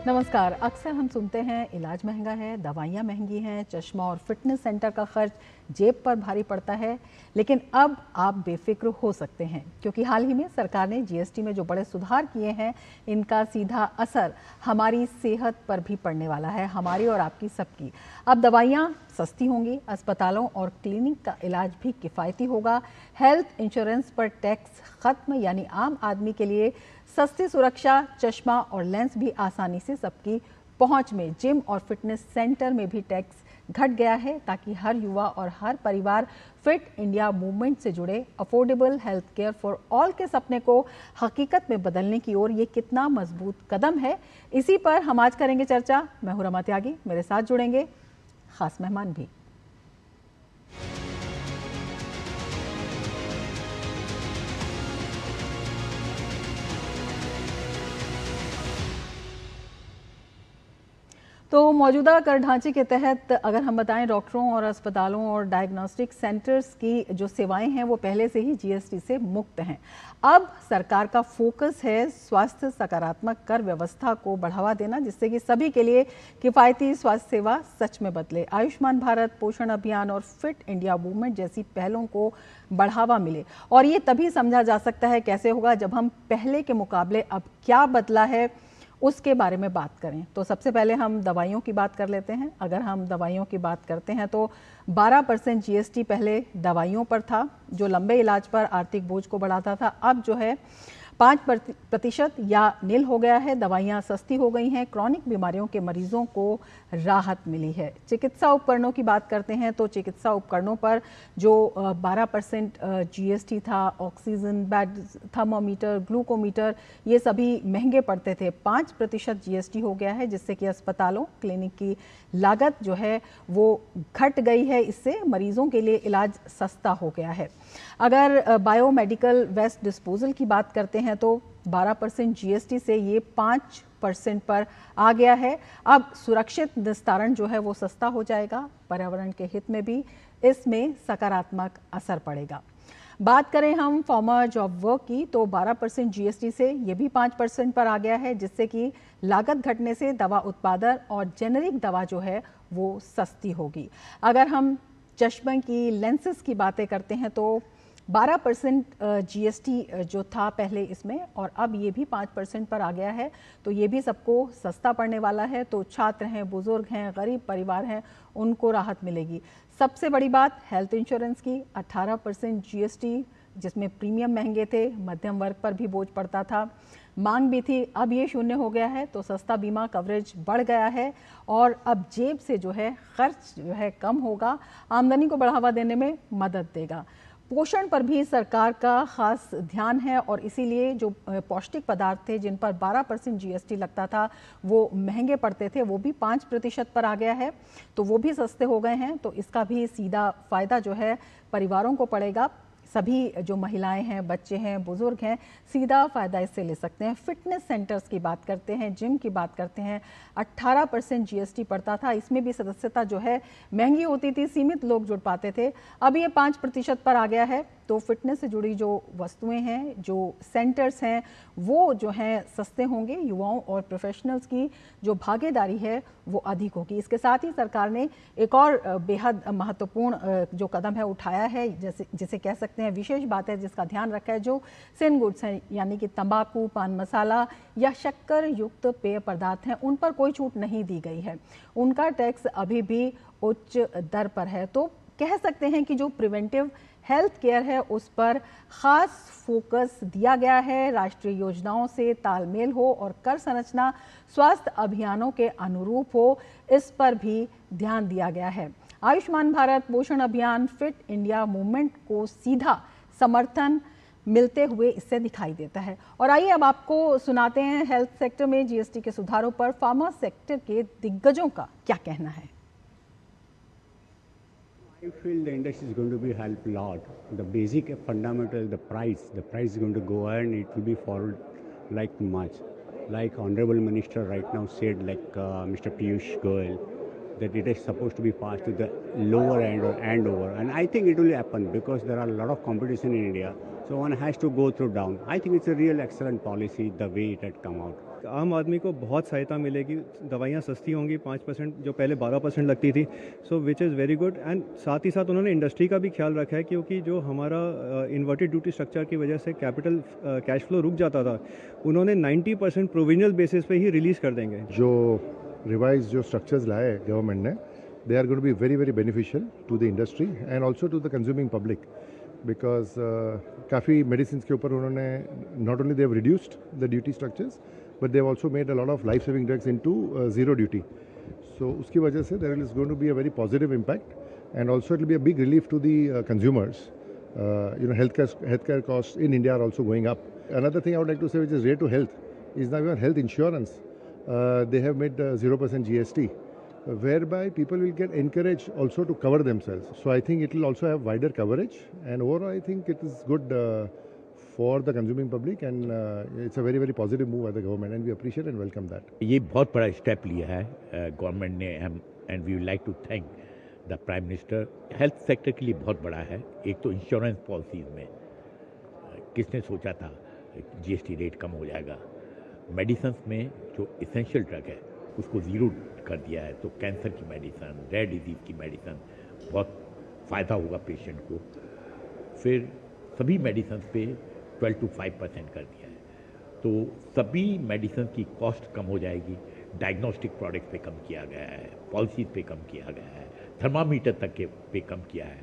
नमस्कार। अक्सर हम सुनते हैं इलाज महंगा है, दवाइयाँ महंगी हैं, चश्मा और फिटनेस सेंटर का खर्च जेब पर भारी पड़ता है। लेकिन अब आप बेफिक्र हो सकते हैं क्योंकि हाल ही में सरकार ने जीएसटी में जो बड़े सुधार किए हैं, इनका सीधा असर हमारी सेहत पर भी पड़ने वाला है, हमारी और आपकी सबकी। अब दवाइयाँ सस्ती होंगी, अस्पतालों और क्लिनिक का इलाज भी किफ़ायती होगा। हेल्थ इंश्योरेंस पर टैक्स खत्म, यानी आम आदमी के लिए सस्ती सुरक्षा, चश्मा और लेंस भी आसानी से सबकी पहुंच में। जिम और फिटनेस सेंटर में भी टैक्स घट गया है ताकि हर युवा और हर परिवार फिट इंडिया मूवमेंट से जुड़े। Affordable health care for all के सपने को हकीकत में बदलने की ओर ये कितना मजबूत कदम है, इसी पर हम आज करेंगे चर्चा। मैं हूं रमा त्यागी, मेरे साथ जुड़ेंगे खास मेहमान भी। तो मौजूदा कर ढांचे के तहत अगर हम बताएं, डॉक्टरों और अस्पतालों और डायग्नोस्टिक सेंटर्स की जो सेवाएं हैं वो पहले से ही जीएसटी से मुक्त हैं। अब सरकार का फोकस है स्वास्थ्य सकारात्मक कर व्यवस्था को बढ़ावा देना, जिससे कि सभी के लिए किफ़ायती स्वास्थ्य सेवा सच में बदले। आयुष्मान भारत, पोषण अभियान और फिट इंडिया मूवमेंट जैसी पहलों को बढ़ावा मिले। और ये तभी समझा जा सकता है कैसे होगा जब हम पहले के मुकाबले अब क्या बदला है उसके बारे में बात करें। तो सबसे पहले हम दवाइयों की बात कर लेते हैं। अगर हम दवाइयों की बात करते हैं तो 12% जीएसटी पहले दवाइयों पर था, जो लंबे इलाज पर आर्थिक बोझ को बढ़ाता था। अब जो है 5% या नील हो गया है। दवाइयाँ सस्ती हो गई हैं, क्रॉनिक बीमारियों के मरीजों को राहत मिली है। चिकित्सा उपकरणों की बात करते हैं तो चिकित्सा उपकरणों पर जो 12% जीएसटी था, ऑक्सीजन बेड, थर्मामीटर, ग्लूकोमीटर, ये सभी महंगे पड़ते थे। 5% जीएसटी हो गया है, जिससे कि अस्पतालों, क्लिनिक की लागत जो है वो घट गई है। इससे मरीजों के लिए इलाज सस्ता हो गया है। अगर बायोमेडिकल वेस्ट डिस्पोजल की बात करते हैं तो 12% जीएसटी से ये 5% पर आ गया है। अब सुरक्षित निस्तारण जो है वो सस्ता हो जाएगा। पर्यावरण के हित में भी इसमें सकारात्मक असर पड़ेगा। बात करें हम फार्मा जॉब वर्क की तो 12% जीएसटी से ये भी 5% पर आ गया है, जिससे कि लागत घटने से दवा उत्पादन और जेनेरिक दवा जो है वो सस्ती होगी। अगर हम चश्मे की, लेंसेज की बातें करते हैं तो 12% जीएसटी जो था पहले इसमें, और अब ये भी 5% पर आ गया है। तो ये भी सबको सस्ता पड़ने वाला है। तो छात्र हैं, बुजुर्ग हैं, गरीब परिवार हैं, उनको राहत मिलेगी। सबसे बड़ी बात हेल्थ इंश्योरेंस की, 18% जीएसटी, जिसमें प्रीमियम महंगे थे, मध्यम वर्ग पर भी बोझ पड़ता था, मांग भी थी। अब ये शून्य हो गया है, तो सस्ता बीमा कवरेज बढ़ गया है और अब जेब से जो है खर्च जो है कम होगा, आमदनी को बढ़ावा देने में मदद देगा। पोषण पर भी सरकार का खास ध्यान है और इसीलिए जो पौष्टिक पदार्थ थे जिन पर 12% जीएसटी लगता था वो महंगे पड़ते थे, वो भी 5% पर आ गया है। तो वो भी सस्ते हो गए हैं। तो इसका भी सीधा फायदा जो है परिवारों को पड़ेगा। सभी जो महिलाएं हैं, बच्चे हैं, बुजुर्ग हैं, सीधा फायदा इससे ले सकते हैं। फिटनेस सेंटर्स की बात करते हैं, जिम की बात करते हैं, 18% जीएसटी पड़ता था। इसमें भी सदस्यता जो है महंगी होती थी, सीमित लोग जुड़ पाते थे। अब ये 5% पर आ गया है। तो फिटनेस से जुड़ी जो वस्तुएं हैं, जो सेंटर्स हैं, वो जो हैं सस्ते होंगे। युवाओं और प्रोफेशनल्स की जो भागीदारी है वो अधिक होगी। इसके साथ ही सरकार ने एक और बेहद महत्वपूर्ण जो कदम है उठाया है, जैसे जिसे कह सकते हैं विशेष बात है, जिसका ध्यान रखा है। जो सिन गुड्स हैं, यानी कि तंबाकू, पान मसाला या शक्कर युक्त पेय पदार्थ हैं, उन पर कोई छूट नहीं दी गई है। उनका टैक्स अभी भी उच्च दर पर है। तो कह सकते हैं कि जो प्रिवेंटिव हेल्थ केयर है उस पर खास फोकस दिया गया है। राष्ट्रीय योजनाओं से तालमेल हो और कर संरचना स्वास्थ्य अभियानों के अनुरूप हो, इस पर भी ध्यान दिया गया है। आयुष्मान भारत, पोषण अभियान, फिट इंडिया मूवमेंट को सीधा समर्थन मिलते हुए इससे दिखाई देता है। और आइए अब आपको सुनाते हैं हेल्थ सेक्टर में जीएसटी के सुधारों पर फार्मा सेक्टर के दिग्गजों का क्या कहना है। I feel the industry is going to be helped a lot. The basic fundamental, the price is going to go and it will be followed like much. Like Honorable Minister right now said, like Mr. Piyush Goyal, that it is supposed to be passed to the lower end or and over. And I think it will happen because there are a lot of competition in India. So one has to go through down. I think it's a real excellent policy the way it had come out. आम आदमी को बहुत सहायता मिलेगी, दवाइयाँ सस्ती होंगी 5% जो पहले 12% लगती थी, so which is very good. And साथ ही साथ उन्होंने इंडस्ट्री का भी ख्याल रखा है, क्योंकि जो हमारा इन्वर्टेड ड्यूटी स्ट्रक्चर की वजह से कैपिटल कैश फ्लो रुक जाता था, उन्होंने 90% प्रोविजनल बेसिस पे ही रिलीज़ कर देंगे। जो रिवाइज जो स्ट्रक्चर्स लाए गवर्नमेंट ने, they are going to be very very beneficial to the industry and also to the consuming public because काफ़ी medicines के ऊपर उन्होंने not only they have reduced the duty structures but they have also made a lot of life saving drugs into zero duty. So उसकी वजह से there is going to be a very positive impact and also it will be a big relief to the consumers. Healthcare costs in India are also going up. Another thing I would like to say which is related to health is now even health insurance. They have made 0% GST. Whereby people will get encouraged also to cover themselves. So I think it will also have wider coverage and overall I think it is good for the consuming public and it's a very very positive move by the government and we appreciate and welcome that. ये बहुत बड़ा step लिया है government ने and we would like to thank the prime minister. Health sector के लिए बहुत बड़ा है। एक तो इंश्योरेंस पॉलिसीज़ में किसने सोचा था जीएसटी रेट कम हो जाएगा। मेडिसिन में जो इसेंशियल ड्रग है उसको ज़ीरो कर दिया है, तो कैंसर की मेडिसिन, रेयर डिजीज़ की मेडिसिन बहुत फ़ायदा होगा पेशेंट को। फिर सभी मेडिसिन पे 12 to 5% कर दिया है, तो सभी मेडिसिन की कॉस्ट कम हो जाएगी। डायग्नोस्टिक प्रोडक्ट्स पे कम किया गया है, पॉलिसीज़ पे कम किया गया है, थर्मामीटर तक के पे कम किया है।